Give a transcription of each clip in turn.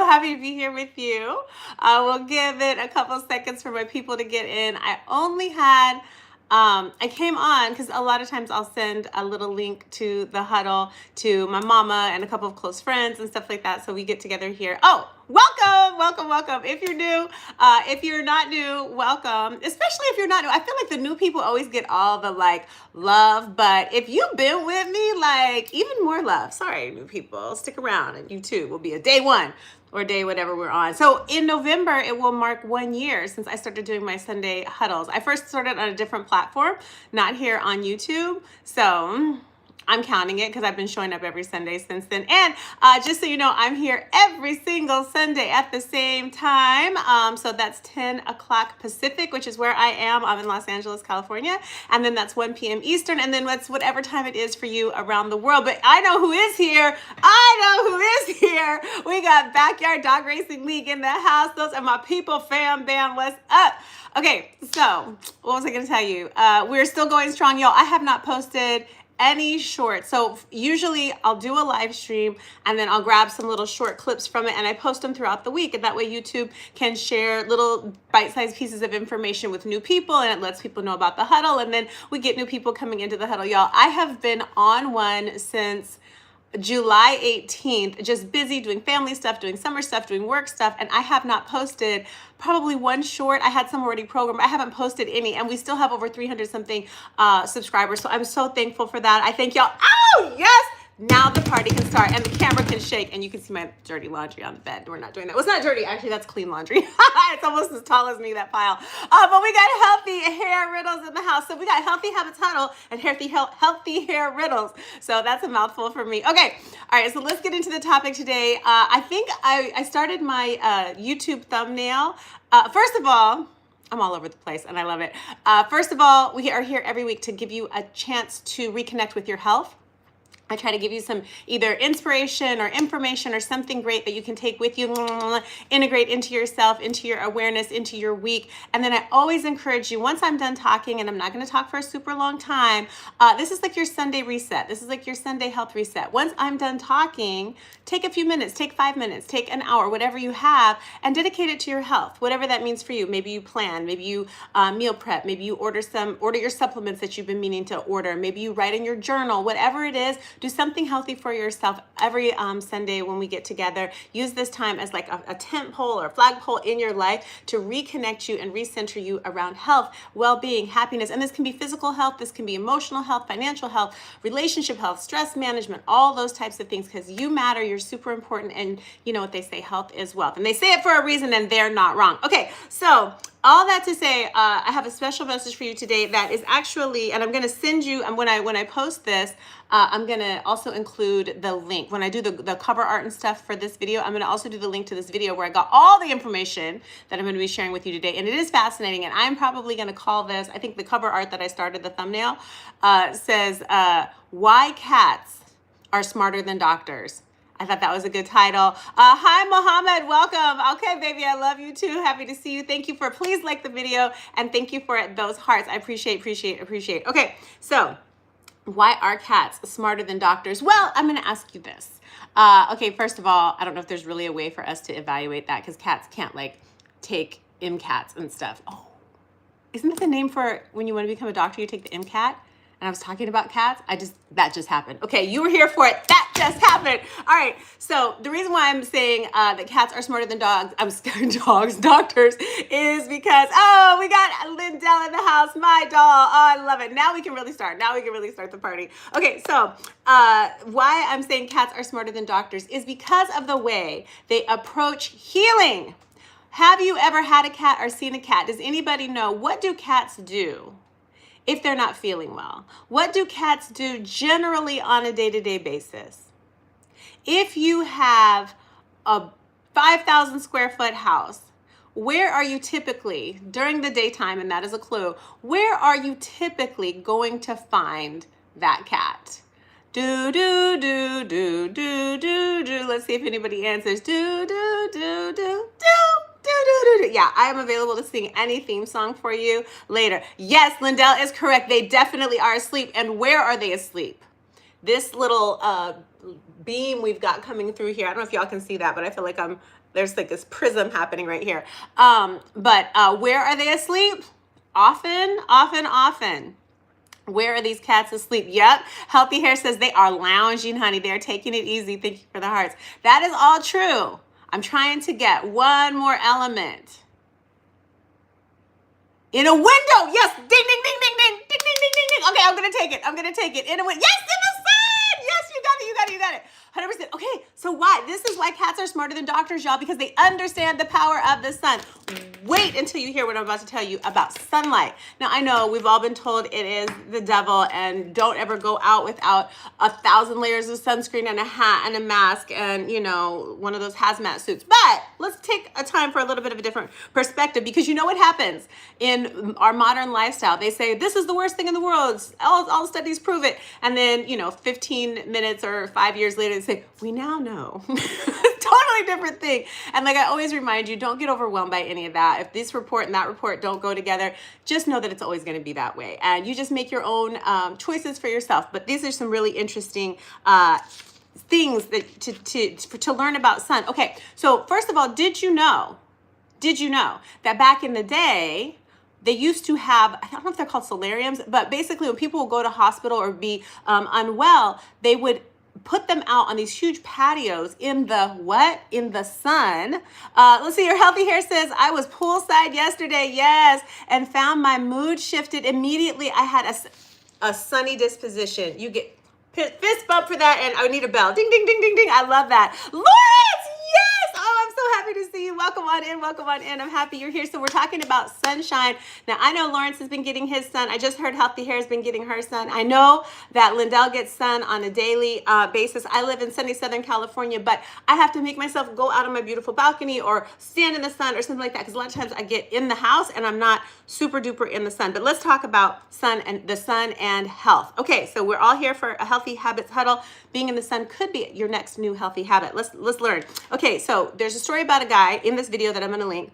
happy to be here with you. We'll give it a couple seconds for my people to get in. I only had I came on because a lot of times I'll send a little link to the huddle to my mama and a couple of close friends and stuff like that. So we get together here. Oh, welcome. If you're new, if you're not new, welcome. Especially if you're not new. I feel like the new people always get all the love, but if you've been with me, even more love. Sorry, new people, stick around and you too will be a day one or day whatever we're on. So in November, it will mark 1 year since I started doing my Sunday huddles. I first started on a different platform, not here on YouTube. So I'm counting it because I've been showing up every Sunday since then. And just so you know, I'm here every single Sunday at the same time. So that's 10 o'clock Pacific, which is where I am. I'm in Los Angeles, California. And then that's 1 p.m. Eastern. And then that's whatever time it is for you around the world. But I know who is here. We got Backyard Dog Racing League in the house. Those are my people, fam, bam, what's up? Okay, so what was I going to tell you? We're still going strong, y'all. I have not posted any short. So usually I'll do a live stream and then I'll grab some little short clips from it and I post them throughout the week. And that way YouTube can share little bite-sized pieces of information with new people and it lets people know about the huddle. And then we get new people coming into the huddle. Y'all, I have been on one since July 18th, just busy doing family stuff, doing summer stuff, doing work stuff, and I have not posted probably one short. I had some already programmed. I haven't posted any, and we still have over 300 something subscribers, so I'm so thankful for that. I thank y'all. Oh, yes! Now the party can start and the camera can shake and you can see my dirty laundry on the bed. We're not doing that. Well, it's not dirty. Actually, that's clean laundry. It's almost as tall as me, that pile. But we got healthy hair riddles in the house. So we got Healthy Habits Huddle and healthy hair riddles. So that's a mouthful for me. Okay. All right. So let's get into the topic today. I think I started my YouTube thumbnail. First of all, I'm all over the place and I love it. First of all, we are here every week to give you a chance to reconnect with your health. I try to give you some either inspiration or information or something great that you can take with you, integrate into yourself, into your awareness, into your week. And then I always encourage you, once I'm done talking, and I'm not going to talk for a super long time, this is like your Sunday reset. This is like your Sunday health reset. Once I'm done talking, take a few minutes, take 5 minutes, take an hour, whatever you have, and dedicate it to your health, whatever that means for you. Maybe you plan, maybe you meal prep, maybe you order your supplements that you've been meaning to order, maybe you write in your journal, whatever it is. Do something healthy for yourself every Sunday when we get together. Use this time as like a tent pole or flagpole in your life to reconnect you and recenter you around health, well-being, happiness. And this can be physical health, this can be emotional health, financial health, relationship health, stress management, all those types of things, because you matter, you're super important, and you know what they say, health is wealth. And they say it for a reason and they're not wrong. Okay, so all that to say, I have a special message for you today that is actually, and I'm going to send you, and when I post this, I'm going to also include the link. When I do the cover art and stuff for this video, I'm going to also do the link to this video where I got all the information that I'm going to be sharing with you today. And it is fascinating. And I'm probably going to call this, I think the cover art that I started, the thumbnail, says, Why Cats Are Smarter Than Doctors. I thought that was a good title. Hi, Mohammed. Welcome. Okay, baby, I love you too. Happy to see you. Thank you for, please like the video and thank you for those hearts. I appreciate. Okay, so why are cats smarter than doctors? Well, I'm going to ask you this. Okay, first of all, I don't know if there's really a way for us to evaluate that because cats can't take MCATs and stuff. Oh, isn't that the name for when you want to become a doctor, you take the MCAT? And I was talking about cats. That just happened. Okay, you were here for it. That just happened. All right. So the reason why I'm saying that cats are smarter than dogs, doctors, is because, we got Lindell in the house, my doll. Oh, I love it. Now we can really start. The party. Okay, so why I'm saying cats are smarter than doctors is because of the way they approach healing. Have you ever had a cat or seen a cat? Does anybody know, what do cats do if they're not feeling well? What do cats do generally on a day-to-day basis? If you have a 5,000 square foot house, where are you typically, during the daytime, and that is a clue, where are you typically going to find that cat? Do, do, do, do, do, do, do. Let's see if anybody answers. Do, do, do, do, do. Yeah, I am available to sing any theme song for you later. Yes, Lindell is correct. They definitely are asleep. And where are they asleep? This little beam we've got coming through here. I don't know if y'all can see that, but I feel like there's like this prism happening right here. But where are they asleep? Often, often, often. Where are these cats asleep? Yep. Healthy Hair says they are lounging, honey. They're taking it easy. Thank you for the hearts. That is all true. I'm trying to get one more element. In a window. Yes. Ding, ding, ding, ding, ding, ding, ding, ding, ding, ding. Okay, I'm going to take it. I'm going to take it. In a window. Yes, in the sun. Yes, you got it. You got it. You got it. 100%. Okay, so why? This is why cats are smarter than doctors, y'all, because they understand the power of the sun. Wait until you hear what I'm about to tell you about sunlight. Now, I know we've all been told it is the devil and don't ever go out without 1,000 layers of sunscreen and a hat and a mask and, you know, one of those hazmat suits. But let's take a time for a little bit of a different perspective, because you know what happens in our modern lifestyle. They say, this is the worst thing in the world. All studies prove it. And then, you know, 15 minutes or 5 years later, they say, we now know. Totally different thing. And like I always remind you, don't get overwhelmed by any of that. If this report and that report don't go together, just know that it's always going to be that way. And you just make your own choices for yourself. But these are some really interesting things that to learn about sun. Okay, so first of all, did you know that back in the day, they used to have, I don't know if they're called solariums, but basically when people would go to hospital or be unwell, they would put them out on these huge patios in the what? In the sun. Let's see, your Healthy Hair says, I was poolside yesterday, yes, and found my mood shifted immediately. I had a sunny disposition. You get fist bump for that, and I need a bell. Ding, ding, ding, ding, ding. I love that. Lawrence, yes! Oh, I'm so happy to see you. Welcome on in, welcome on in. I'm happy you're here. So we're talking about sunshine. Now, I know Lawrence has been getting his sun. I just heard Healthy Hair has been getting her sun. I know that Lindell gets sun on a daily basis. I live in sunny Southern California, but I have to make myself go out on my beautiful balcony or stand in the sun or something like that, because a lot of times I get in the house and I'm not super duper in the sun. But let's talk about sun and health. Okay, so we're all here for a Healthy Habits Huddle. Being in the sun could be your next new healthy habit. Let's learn. Okay, so there's a story about a guy in this video that I'm going to link,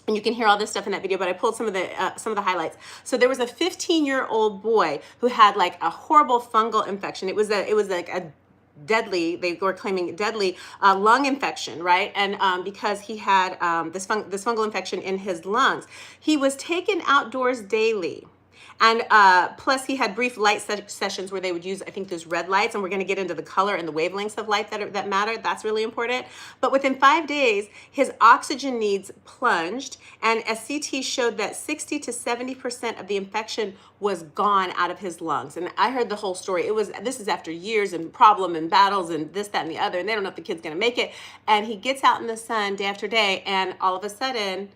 and you can hear all this stuff in that video, but I pulled some of the highlights. So there was a 15-year-old boy who had like a horrible fungal infection. It was like a deadly, they were claiming deadly lung infection, right? And because he had this fungal infection in his lungs, he was taken outdoors daily. And plus he had brief light sessions where they would use, I think, those red lights, and we're going to get into the color and the wavelengths of light that matter. That's really important. But within 5 days, his oxygen needs plunged, and a CT showed that 60 to 70% of the infection was gone out of his lungs. And I heard the whole story. This is after years and problem and battles and this, that, and the other, and they don't know if the kid's going to make it. And he gets out in the sun day after day, and all of a sudden,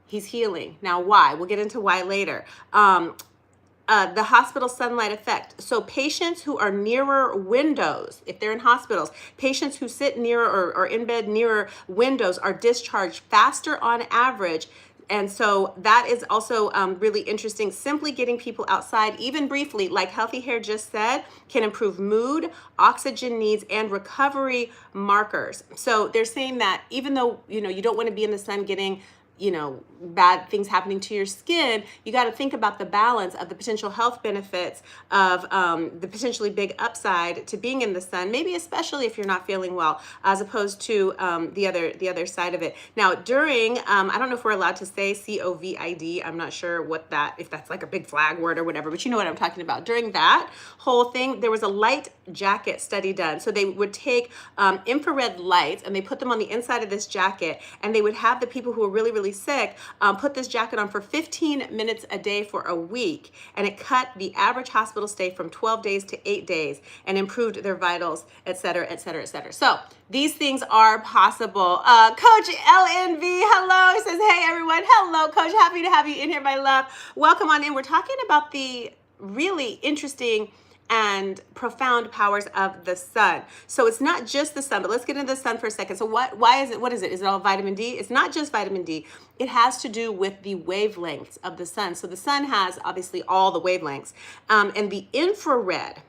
he's healing. Now, why? We'll get into why later. The hospital sunlight effect. So patients who are nearer windows, if they're in hospitals, patients who sit near or in bed nearer windows are discharged faster on average. And so that is also really interesting. Simply getting people outside, even briefly, like Healthy Hair just said, can improve mood, oxygen needs, and recovery markers. So they're saying that even though, you know, you don't want to be in the sun getting, you know, bad things happening to your skin, you got to think about the balance of the potential health benefits of the potentially big upside to being in the sun, maybe especially if you're not feeling well, as opposed to the other side of it. Now, during, I don't know if we're allowed to say COVID, I'm not sure if that's like a big flag word or whatever, but you know what I'm talking about. During that whole thing, there was a light jacket study done. So they would take infrared lights and they put them on the inside of this jacket, and they would have the people who were really, really sick put this jacket on for 15 minutes a day for a week, and it cut the average hospital stay from 12 days to 8 days and improved their vitals, et cetera, et cetera, et cetera. So these things are possible. Coach LNV, hello. He says, hey everyone. Hello, Coach. Happy to have you in here, my love. Welcome on in. We're talking about the really interesting and profound powers of the sun. So it's not just the sun, but let's get into the sun for a second. So what is it? Is it all vitamin D? It's not just vitamin D. It has to do with the wavelengths of the sun. So the sun has obviously all the wavelengths, and the infrared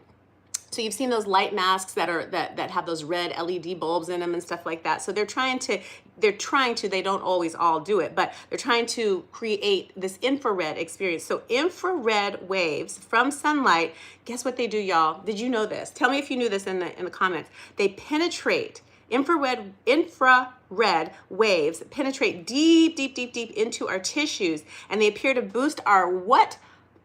So you've seen those light masks that are that have those red LED bulbs in them and stuff like that. So they're trying to, they don't always all do it, but they're trying to create this infrared experience. So infrared waves from sunlight, guess what they do, y'all? Did you know this? Tell me if you knew this in the comments. They penetrate, infrared waves penetrate deep into our tissues, and they appear to boost our what?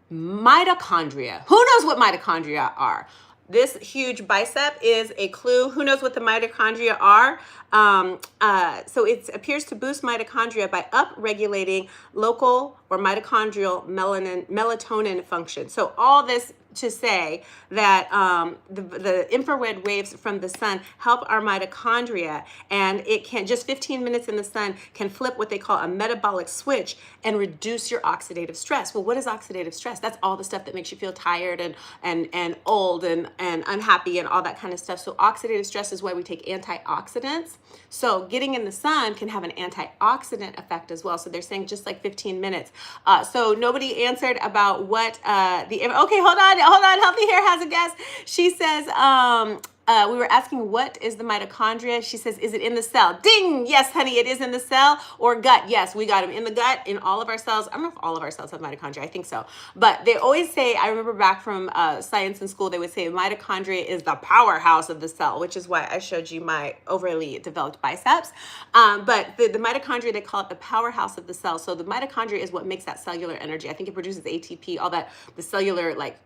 Mitochondria. Who knows what mitochondria are? This huge bicep is a clue. Who knows what the mitochondria are? So it appears to boost mitochondria by upregulating local or mitochondrial melatonin function. So all this to say that the infrared waves from the sun help our mitochondria, and it can, just 15 minutes in the sun can flip what they call a metabolic switch and reduce your oxidative stress. Well, what is oxidative stress? That's all the stuff that makes you feel tired and old and unhappy and all that kind of stuff. So oxidative stress is why we take antioxidants. So getting in the sun can have an antioxidant effect as well. So they're saying just like 15 minutes. So nobody answered about what okay, hold on. Healthy Hair has a guess. She says, we were asking, what is the mitochondria? She says, is it in the cell? Ding! Yes, honey, it is in the cell. Or gut. Yes, we got them in the gut, in all of our cells. I don't know if all of our cells have mitochondria. I think so. But they always say, I remember back from science in school, they would say mitochondria is the powerhouse of the cell, which is why I showed you my overly developed biceps. But the mitochondria, they call it the powerhouse of the cell. So the mitochondria is what makes that cellular energy. I think it produces ATP, all that, the cellular, like,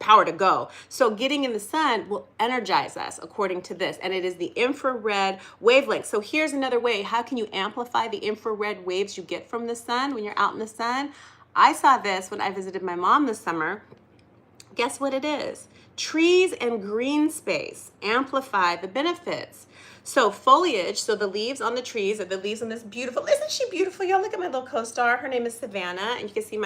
power to go. So getting in the sun will energize us according to this, and it is the infrared wavelength. So here's another way. How can you amplify the infrared waves you get from the sun when you're out in the sun? I saw this when I visited my mom this summer. Guess what it is? Trees and green space amplify the benefits. So foliage, so the leaves on the trees, or the leaves on this beautiful, isn't she beautiful? Y'all look at my little co-star. Her name is Savannah, and you can see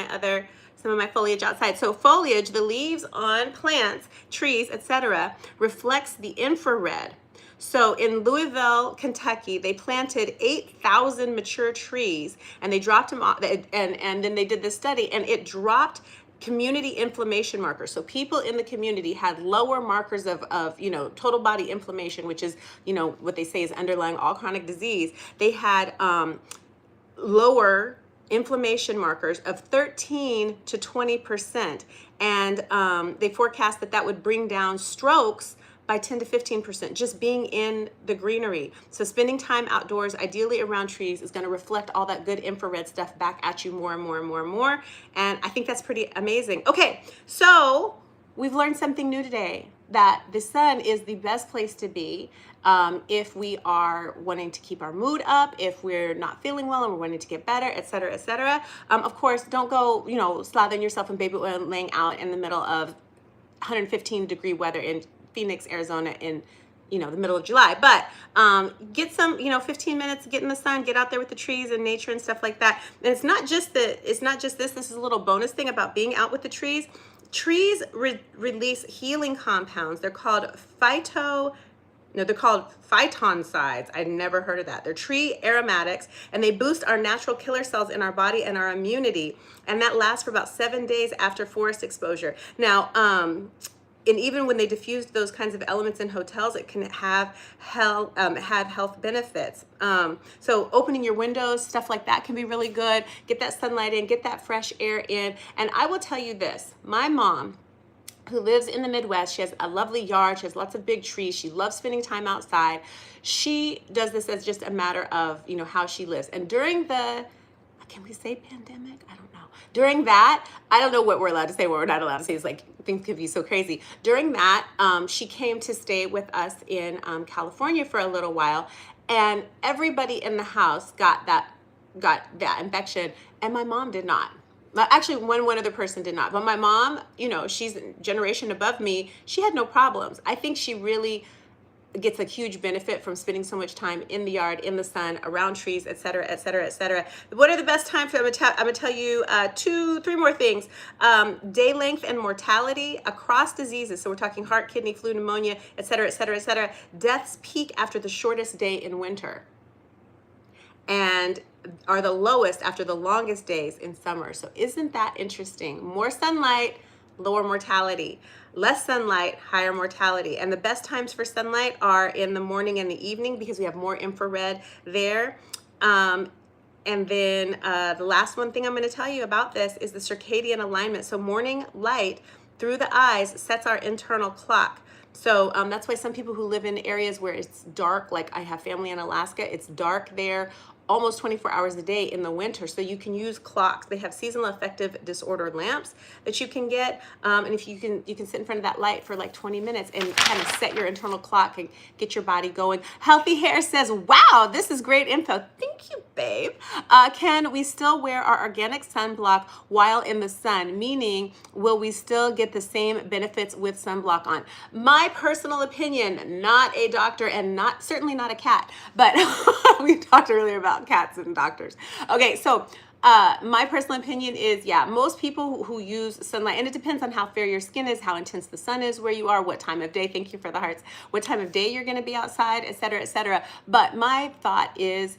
some of my foliage outside. So foliage, the leaves on plants, trees, etc., reflects the infrared. So in Louisville, Kentucky, they planted 8,000 mature trees, and they dropped them off, and then they did this study, and it dropped community inflammation markers. So people in the community had lower markers of total body inflammation, which is, what they say is underlying all chronic disease. They had lower inflammation markers of 13 to 20%. And they forecast that would bring down strokes by 10 to 15%, just being in the greenery. So spending time outdoors, ideally around trees, is going to reflect all that good infrared stuff back at you more and more and more and more. And I think that's pretty amazing. Okay, so we've learned something new today, that the sun is the best place to be if we are wanting to keep our mood up, if we're not feeling well and we're wanting to get better, et cetera, et cetera. Of course, don't go, slathering yourself in baby oil and laying out in the middle of 115-degree weather in Phoenix, Arizona in the middle of July. But get some 15 minutes, get in the sun, get out there with the trees and nature and stuff like that. And it's not just this is a little bonus thing about being out with the trees. Trees release healing compounds. They're called phytoncides. I'd never heard of that. They're tree aromatics, and they boost our natural killer cells in our body and our immunity. And that lasts for about 7 days after forest exposure. Now, and even when they diffuse those kinds of elements in hotels, it can have health benefits. So opening your windows, stuff like that can be really good. Get that sunlight in, get that fresh air in. And I will tell you this, my mom, who lives in the Midwest, she has a lovely yard, she has lots of big trees, she loves spending time outside. She does this as just a matter of, how she lives. And during the, can we say pandemic? I don't know. During that, I don't know what we're allowed to say, what we're not allowed to say. It's like, things could be so crazy. During that, she came to stay with us in California for a little while, and everybody in the house got that infection, and my mom did not. Actually, one other person did not. But my mom, she's a generation above me, she had no problems. I think she really gets a huge benefit from spending so much time in the yard, in the sun, around trees, et cetera, et cetera, et cetera. What are the best times? I'm gonna tell you 3 more things. Day length and mortality across diseases. So we're talking heart, kidney, flu, pneumonia, et cetera, et cetera, et cetera. Deaths peak after the shortest day in winter, and are the lowest after the longest days in summer. So isn't that interesting? More sunlight, lower mortality. Less sunlight, higher mortality. And the best times for sunlight are in the morning and the evening because we have more infrared there. And then the last one thing I'm going to tell you about this is the circadian alignment. So morning light through the eyes sets our internal clock. So that's why some people who live in areas where it's dark, like I have family in Alaska, it's dark there almost 24 hours a day in the winter. So you can use clocks. They have seasonal affective disorder lamps that you can get. And if you can sit in front of that light for like 20 minutes and kind of set your internal clock and get your body going. Healthy Hair says, wow, this is great info. Thank you, babe. Can we still wear our organic sunblock while in the sun? Meaning, will we still get the same benefits with sunblock on? My personal opinion, not a doctor and certainly not a cat, but we talked earlier about cats and doctors. Okay, so my personal opinion is, yeah, most people who use sunlight, and it depends on how fair your skin is, how intense the sun is where you are, what time of day, thank you for the hearts, what time of day you're going to be outside, et cetera, et cetera. But my thought is,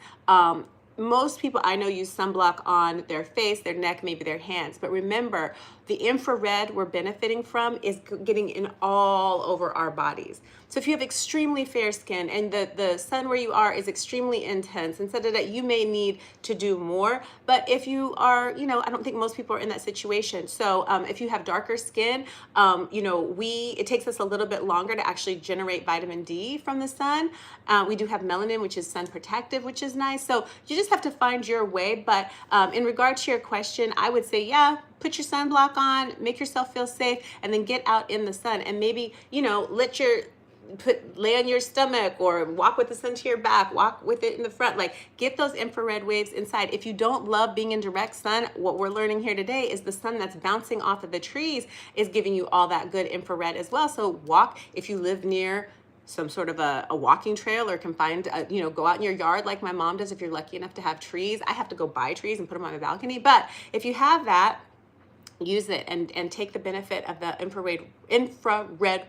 most people I know use sunblock on their face, their neck, maybe their hands. But remember, the infrared we're benefiting from is getting in all over our bodies. So if you have extremely fair skin and the sun where you are is extremely intense, instead of that, you may need to do more. But if you are, I don't think most people are in that situation. So if you have darker skin, it takes us a little bit longer to actually generate vitamin D from the sun. We do have melanin, which is sun protective, which is nice. So you just have to find your way. But in regard to your question, I would say, yeah, put your sunblock on, make yourself feel safe, and then get out in the sun. And maybe, lay on your stomach or walk with the sun to your back, walk with it in the front, like get those infrared waves inside. If you don't love being in direct sun, what we're learning here today is the sun that's bouncing off of the trees is giving you all that good infrared as well. So walk, if you live near some sort of a walking trail or can find, go out in your yard like my mom does if you're lucky enough to have trees. I have to go buy trees and put them on my balcony. But if you have that, use it and take the benefit of the infrared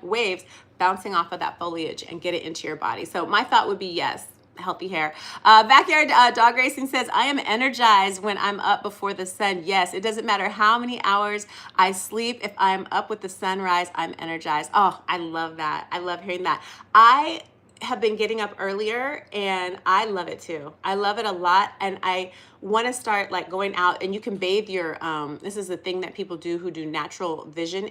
waves bouncing off of that foliage and get it into your body. So my thought would be yes. Healthy Hair. Backyard Dog Racing says, I am energized when I'm up before the sun. Yes, it doesn't matter how many hours I sleep. If I'm up with the sunrise, I'm energized. Oh, I love that. I love hearing that. I have been getting up earlier and I love it too. I love it a lot. And I want to start like going out, and you can bathe your, this is the thing that people do who do natural vision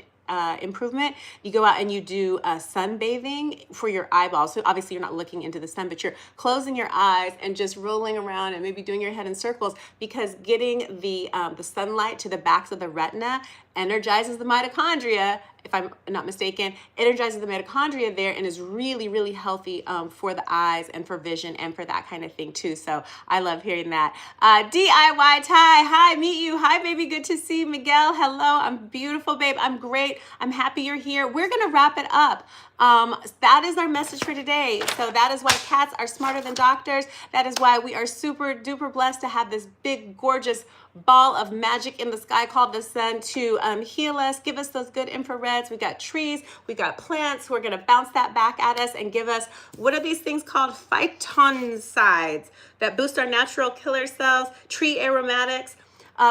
improvement. You go out and you do sunbathing for your eyeballs. So obviously you're not looking into the sun, but you're closing your eyes and just rolling around and maybe doing your head in circles, because getting the sunlight to the backs of the retina energizes the mitochondria, if I'm not mistaken, energizes the mitochondria there and is really, really healthy for the eyes and for vision and for that kind of thing too. So I love hearing that. DIY Ty, hi, meet you. Hi, baby, good to see you. Miguel, hello, I'm beautiful, babe. I'm great. I'm happy you're here. We're gonna wrap it up. That is our message for today. So that is why cats are smarter than doctors. That is why we are super duper blessed to have this big, gorgeous ball of magic in the sky called the sun to heal us, give us those good infrareds. We got trees, we got plants who are going to bounce that back at us and give us, what are these things called? Phytoncides that boost our natural killer cells, tree aromatics.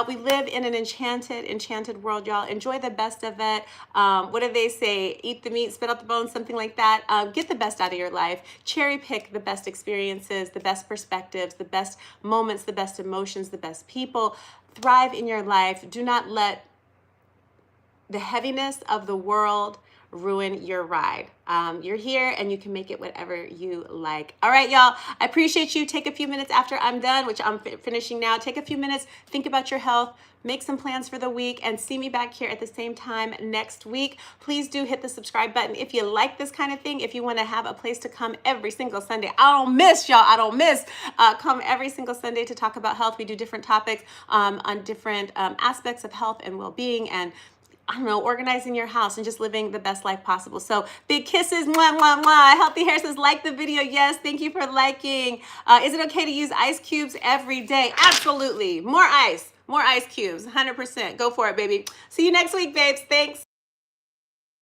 We live in an enchanted world, y'all. Enjoy the best of it. What do they say? Eat the meat, spit out the bones, something like that. Get the best out of your life. Cherry pick the best experiences, the best perspectives, the best moments, the best emotions, the best people. Thrive in your life. Do not let the heaviness of the world ruin your ride. You're here and you can make it whatever you like. All right, y'all, I appreciate you. Take a few minutes after I'm done, which I'm finishing now. Take a few minutes, think about your health, make some plans for the week, and see me back here at the same time next week. Please do hit the subscribe button if you like this kind of thing. If you want to have a place to come every single Sunday, I don't miss y'all. I don't miss. Come every single Sunday to talk about health. We do different topics on different aspects of health and well-being, and I don't know, organizing your house and just living the best life possible. So big kisses, mwah, mwah, mwah. Healthy Hair says, like the video. Yes, thank you for liking. Is it okay to use ice cubes every day? Absolutely. More ice cubes, 100%. Go for it, baby. See you next week, babes. Thanks.